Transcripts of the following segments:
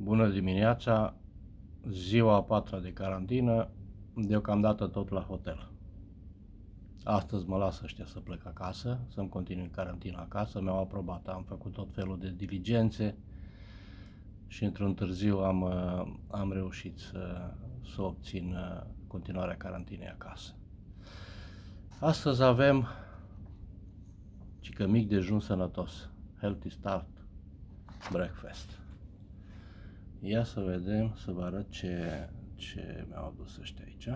Bună dimineața, ziua a patra de carantină, deocamdată tot la hotel. Astăzi mă lasă ăștia să plec acasă, să-mi continui carantina acasă, mi-au aprobat, am făcut tot felul de diligențe și într-un târziu am reușit să obțin continuarea carantinei acasă. Astăzi avem cică mic dejun sănătos, Healthy Start Breakfast. Ia să vedem, să vă arăt ce mi-au adus ăștia aici.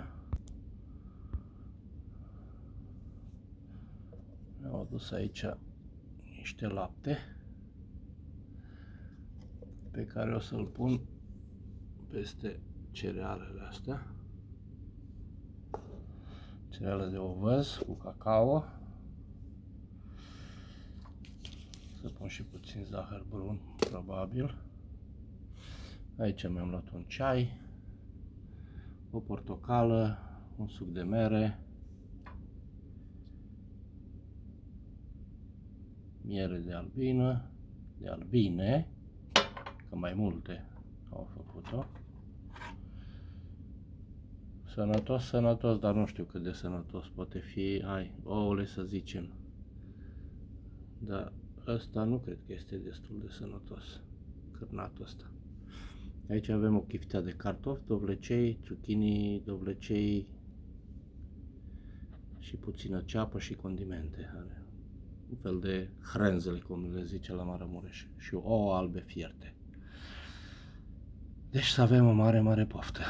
Mi-au adus aici niște lapte pe care o să-l pun peste cerealele astea. Cereale de ovăz cu cacao. Să pun și puțin zahăr brun, probabil. Aici mi-am luat un ceai, o portocală, un suc de mere, miere de albine, că mai multe au făcut-o. Sănătos, dar nu știu cât de sănătos poate fi, ouăle să zicem. Dar ăsta nu cred că este destul de sănătos, cârnatul ăsta. Aici avem o chiftea de cartofi, dovlecei, zucchini, dovlecei și puțină ceapă și condimente. Are un fel de hrenzele, cum le zice la Maramureș, și ouă albe fierte. Deci să avem o mare poftă.